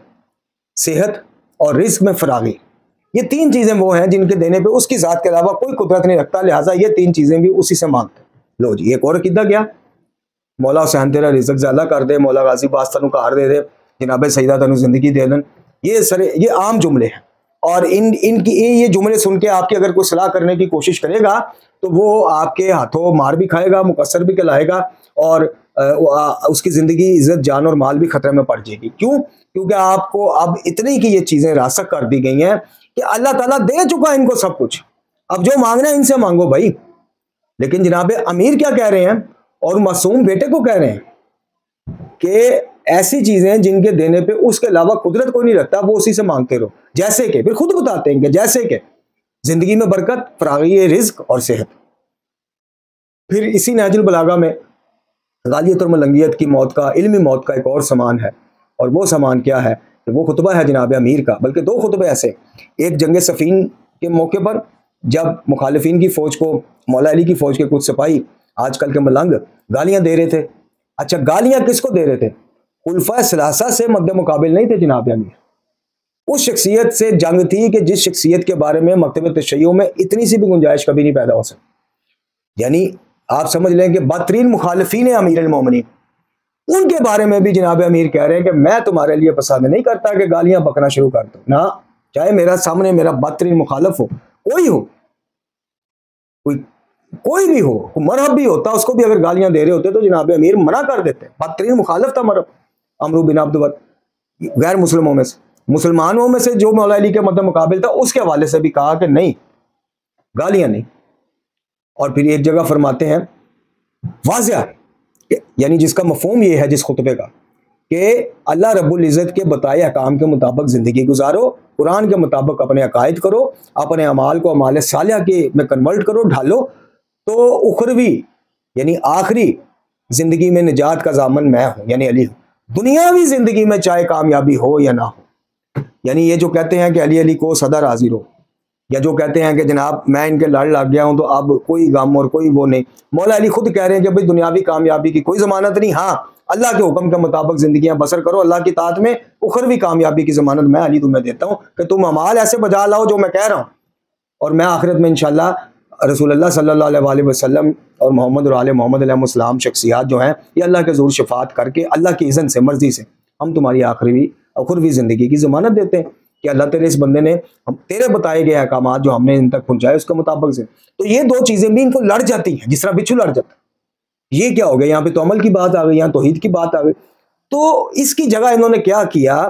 صحت اور رزق میں فراغی، یہ تین چیزیں وہ ہیں جن کے دینے پہ اس کی ذات کے علاوہ کوئی قدرت نہیں رکھتا، لہٰذا یہ تین چیزیں بھی اسی سے مانگتے ہیں۔ لو جی، ایک اور عقیدہ کیا، مولا حسین تیرا رزق زیادہ کر دے، مولا غازی باز تنو کار دے دے، جناب سیدہ تنو زندگی دے دن، یہ عام جملے ہیں، اور ان کی یہ جملے سن کے آپ کی اگر کوئی صلاح کرنے کی کوشش کرے گا تو وہ آپ کے ہاتھوں مار بھی کھائے گا، مقصر بھی کہلائے گا، اور اس کی زندگی، عزت، جان اور مال بھی خطرے میں پڑ جائے گی۔ کیوں؟ کیونکہ آپ کو اب اتنی کی یہ چیزیں راسخ کر دی گئی ہیں کہ اللہ تعالیٰ دے چکا ان کو سب کچھ، اب جو مانگنا ہے ان سے مانگو بھائی۔ لیکن جناب امیر کیا کہہ رہے ہیں، اور معصوم بیٹے کو کہہ رہے ہیں کہ ایسی چیزیں جن کے دینے پہ اس کے علاوہ قدرت کوئی نہیں رکھتا، وہ اسی سے مانگتے رہو، جیسے کہ پھر خود بتاتے ہیں کہ جیسے کہ زندگی میں برکت، فراغی رزق اور صحت۔ پھر اسی نہج البلاغہ میں غالیت اور ملنگیت کی موت کا، علمی موت کا ایک اور سامان ہے، اور وہ سامان کیا ہے کہ وہ خطبہ ہے جناب امیر کا، بلکہ دو خطبے ایسے، ایک جنگ صفین کے موقع پر جب مخالفین کی فوج کو، مولا علی کی فوج کے کچھ سپاہی آج کل کے ملنگ گالیاں دے رہے تھے۔ اچھا، گالیاں کس کو دے رہے تھے؟ خلفائے ثلاثہ سے مد مقابل نہیں تھے جناب امیر، اس شخصیت سے جنگ تھی کہ جس شخصیت کے بارے میں مکتب تشیع میں اتنی سی بھی گنجائش کبھی نہیں پیدا ہو سکتی۔ یعنی آپ سمجھ لیں کہ بدترین مخالفین امیر المومنین، ان کے بارے میں بھی جناب امیر کہہ رہے ہیں کہ میں تمہارے لیے پسند نہیں کرتا کہ گالیاں بکنا شروع کر دو، نہ، چاہے میرا سامنے میرا بدترین مخالف ہو، کوئی ہو، کوئی بھی ہو، مرحب بھی ہوتا، اس کو بھی اگر گالیاں دے رہے ہوتے تو جناب امیر منع کر دیتے۔ بدترین مخالف تھا مرحب، عمرو بن عبدود، غیر مسلموں میں سے، مسلمانوں میں سے جو مولا علی کے مد مقابل تھا، اس کے حوالے سے بھی کہا کہ نہیں، گالیاں نہیں۔ اور پھر ایک جگہ فرماتے ہیں واضح، یعنی جس کا مفہوم یہ ہے جس خطبے کا، کہ اللہ رب العزت کے بتائے احکام کے مطابق زندگی گزارو، قرآن کے مطابق اپنے عقائد کرو، اپنے اعمال کو اعمال صالحہ کے میں کنورٹ کرو، ڈھالو، تو اخروی یعنی آخری زندگی میں نجات کا ضامن میں ہوں، یعنی علی ہوں، دنیاوی زندگی میں چاہے کامیابی ہو یا نہ ہو۔ یعنی یہ جو کہتے ہیں کہ علی علی کو صدر حاضر ہو، یا جو کہتے ہیں کہ جناب میں ان کے لڑ لگ گیا ہوں تو اب کوئی غم اور کوئی وہ نہیں، مولا علی خود کہہ رہے ہیں کہ بھئی دنیاوی کامیابی کی کوئی ضمانت نہیں، ہاں اللہ کے حکم کے مطابق زندگیاں بسر کرو، اللہ کی اطاعت میں، اخروی کامیابی کی ضمانت میں علی تمہیں دیتا ہوں کہ تم اعمال ایسے بجا لاؤ جو میں کہہ رہا ہوں، اور میں آخرت میں انشاءاللہ رسول اللہ صلی اللہ علیہ وسلم اور محمد اور آل محمد علیہ السلام شخصیات جو ہیں، یہ اللہ کے حضور شفاعت کر کے اللہ کی اذن سے، مرضی سے ہم تمہاری اخروی زندگی کی ضمانت دیتے ہیں کہ اللہ تیرے اس بندے نے تیرے بتائے گئے احکامات جو ہم نے ان تک پہنچائے اس کے مطابق سے۔ تو یہ دو چیزیں بھی ان کو لڑ جاتی ہیں، جس طرح بچھو لڑ جاتا ہے۔ یہ کیا ہو گیا، یہاں پہ تو عمل کی بات آ گئی، یہاں توحید کی بات آ گئی۔ تو اس کی جگہ انہوں نے کیا کیا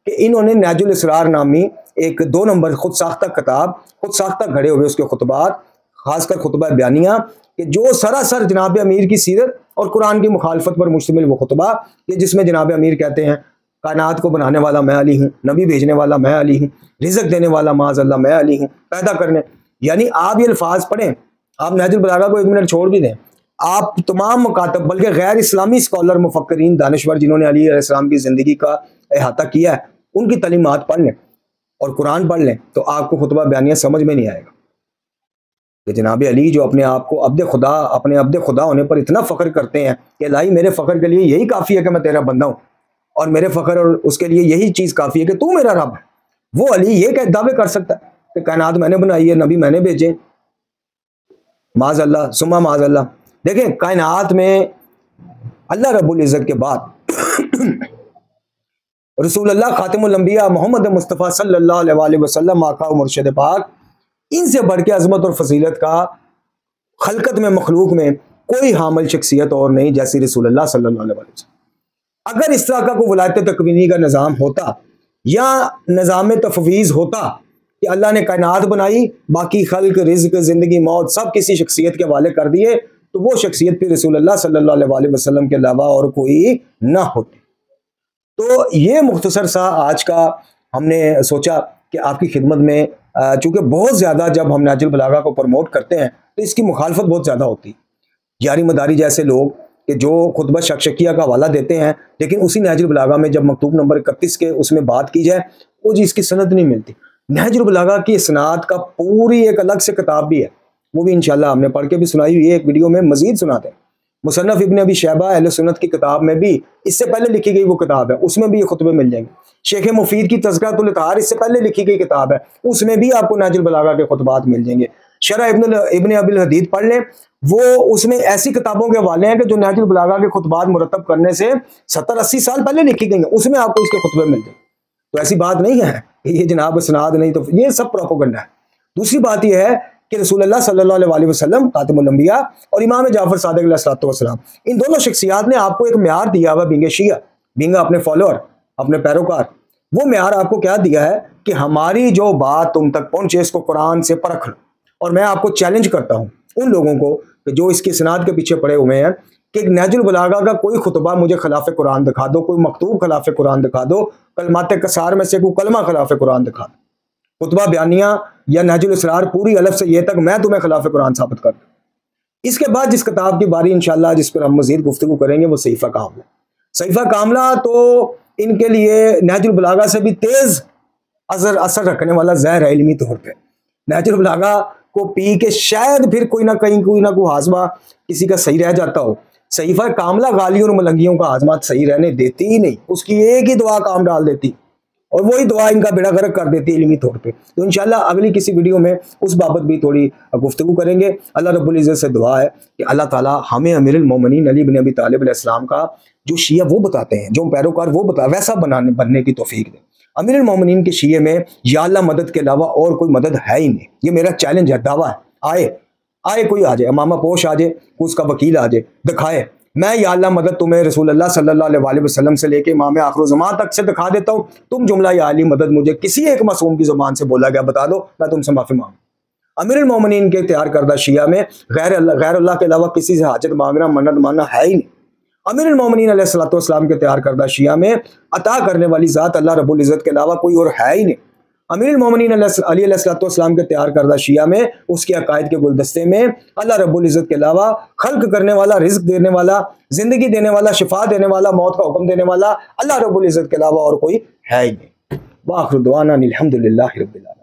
کہ انہوں نے نہج الاسرار نامی ایک 2 نمبر خود ساختہ کتاب، خود ساختہ گھڑے ہوئے اس کے خطبات، خاص کر خطبہ بیانیہ، کہ جو سراسر جناب امیر کی سیرت اور قرآن کی مخالفت پر مشتمل وہ خطبہ کہ جس میں جناب امیر کہتے ہیں کائنات کو بنانے والا میں علی ہوں، نبی بھیجنے والا میں علی ہوں، رزق دینے والا معاذ اللہ میں علی ہوں، پیدا کرنے، یعنی آپ یہ الفاظ پڑھیں، آپ نہج البلاغہ کو 1 منٹ چھوڑ بھی دیں، آپ تمام مکاتب بلکہ غیر اسلامی اسکالر، مفکرین، دانشور جنہوں نے علی علیہ السلام کی زندگی کا احاطہ کیا ہے ان کی تعلیمات پڑھ لیں اور قرآن پڑھ لیں تو آپ کو خطبہ بیانیہ سمجھ میں نہیں آئے گا کہ جناب علی جو اپنے آپ کو اپنے عبد خدا ہونے پر اتنا فخر کرتے ہیں کہ الہی میرے فخر کے لیے یہی کافی ہے کہ میں تیرا بندہ ہوں، اور میرے فخر اور اس کے لیے یہی چیز کافی ہے کہ تو میرا رب ہے، وہ علی یہ دعوے کر سکتا ہے کہ کائنات میں نے بنائی ہے، نبی میں نے بھیجے، معاذ اللہ ثم معاذ اللہ۔ دیکھیں کائنات میں اللہ رب العزت کے بعد رسول اللہ خاتم الانبیاء محمد مصطفیٰ صلی اللہ علیہ وآلہ وسلم آقا و مرشد پاک، ان سے بڑھ کے عظمت اور فضیلت کا خلقت میں مخلوق میں کوئی حامل شخصیت اور نہیں جیسی رسول اللہ صلی اللہ علیہ وسلم۔ اگر اس طرح کا کوئی ولایت تکوینی کا نظام ہوتا یا نظام تفویض ہوتا کہ اللہ نے کائنات بنائی، باقی خلق، رزق، زندگی، موت سب کسی شخصیت کے حوالے کر دیے، تو وہ شخصیت پھر رسول اللہ صلی اللہ علیہ وآلہ وسلم کے علاوہ اور کوئی نہ ہوتی۔ تو یہ مختصر سا آج کا ہم نے سوچا کہ آپ کی خدمت میں، چونکہ بہت زیادہ جب ہم نہج البلاغہ کو پروموٹ کرتے ہیں تو اس کی مخالفت بہت زیادہ ہوتی ہے۔ یاری مداری جیسے لوگ کہ جو خطبہ شکشکیہ کا حوالہ دیتے ہیں، لیکن اسی نہج البلاغہ میں جب مکتوب نمبر 31 کے اس میں بات کی جائے وہ جی اس کی سند نہیں ملتی۔ نہج البلاغہ کی اسناد کا پوری ایک الگ سے کتاب بھی ہے، وہ بھی انشاءاللہ ہم نے پڑھ کے بھی سنائی ہوئی ہے، ایک ویڈیو میں مزید سناتے ہیں۔ مصنف ابن ابی شیبہ اہل سنت کی کتاب میں بھی اس سے پہلے لکھی گئی وہ کتاب ہے، اس میں بھی یہ خطبے مل جائیں گے۔ شیخ مفید کی تذکرۃ الاطہار اس سے پہلے لکھی گئی کتاب ہے، اس میں بھی آپ کو نہج البلاغہ کے خطبات مل جائیں گے۔ شرح ابن ابی الحدید پڑھ لیں، وہ اس میں ایسی کتابوں کے حوالے ہیں کہ جو نہج البلاغہ کے خطبات مرتب کرنے سے 70-80 سال پہلے لکھی گئی ہیں، اس میں آپ کو اس کے خطبے مل جائیں گے۔ تو ایسی بات نہیں ہے کہ یہ جناب اسناد نہیں، تو یہ سب پروپیگنڈا ہے۔ دوسری بات یہ ہے کہ رسول اللہ صلی اللہ علیہ وآلہ وسلم خاتم الانبیاء اور امام جعفر صادق علیہ الصلوۃ والسلام، ان دونوں شخصیات نے آپ کو ایک معیار دیا ہوا، بینگ شیعہ، بینگ اپنے فالوور، اپنے پیروکار، وہ معیار آپ کو کیا دیا ہے کہ ہماری جو بات تم تک پہنچے اس کو قرآن سے پرکھ لو۔ اور میں آپ کو چیلنج کرتا ہوں ان لوگوں کو کہ جو اس کی اسناد کے پیچھے پڑے ہوئے ہیں کہ نہج البلاغہ کا کوئی خطبہ مجھے خلاف قرآن دکھا دو، کوئی مکتوب خلاف قرآن دکھا دو، کلمات کسار میں سے کوئی کلمہ خلاف قرآن دکھا دو، خطبہ بیانیہ یا نہج الاسرار پوری الف سے یہ تک میں تمہیں خلاف قرآن ثابت کر دوں۔ اس کے بعد جس کتاب کی باری انشاءاللہ جس پر ہم مزید گفتگو کریں گے وہ صحیفہ کاملہ۔ صحیفہ کاملہ تو ان کے لیے نہج البلاغہ سے بھی تیز اثر رکھنے والا زہر ہے علمی طور پہ۔ نہج البلاغہ کو پی کے شاید پھر کوئی نہ کوئی ہاضمہ کسی کا صحیح رہ جاتا ہو، صحیفہ کاملہ غالیوں اور ملنگیوں کا ہاضمہ صحیح رہنے دیتی ہی نہیں، اس کی ایک ہی دعا کام ڈال دیتی اور وہی دعا ان کا بیڑا غرق کر دیتی ہے علمی طور پہ۔ تو انشاءاللہ اگلی کسی ویڈیو میں اس بابت بھی تھوڑی گفتگو کریں گے۔ اللہ رب العزت سے دعا ہے کہ اللہ تعالیٰ ہمیں امیر المومنین علی بن ابی طالب علیہ السلام کا جو شیعہ وہ بتاتے ہیں، جو پیروکار وہ ویسا بننے کی توفیق دے۔ امیر المومنین کے شیعہ میں یا اللہ مدد کے علاوہ اور کوئی مدد ہے ہی نہیں، یہ میرا چیلنج ہے، دعویٰ ہے۔ آئے کوئی آ جائے، امامہ پوش آ جائے، اس کا وکیل آ جائے، دکھائے میں یا اللہ مدد تمہیں رسول اللہ صلی اللہ علیہ وآلہ وسلم سے لے کے امام آخر الزمان تک سے دکھا دیتا ہوں، تم جملہ یا علی مدد مجھے کسی ایک معصوم کی زبان سے بولا گیا بتا دو، میں تم سے معافی مانگوں۔ امیر المومنین کے تیار کردہ شیعہ میں غیر اللہ کے علاوہ کسی سے حاجت مانگنا، منت ماننا ہے ہی نہیں۔ امیر المومنین علیہ الصلوۃ والسلام کے تیار کردہ شیعہ میں عطا کرنے والی ذات اللہ رب العزت کے علاوہ کوئی اور ہے ہی نہیں۔ امیر المومنین علی علیہ الصلوۃ والسلام کے تیار کردہ شیعہ میں اس کے عقائد کے گلدستے میں اللہ رب العزت کے علاوہ خلق کرنے والا، رزق دینے والا، زندگی دینے والا، شفا دینے والا، موت کا حکم دینے والا اللہ رب العزت کے علاوہ اور کوئی ہے ہی نہیں۔ وآخر دعوانا الحمد للہ رب العالمین۔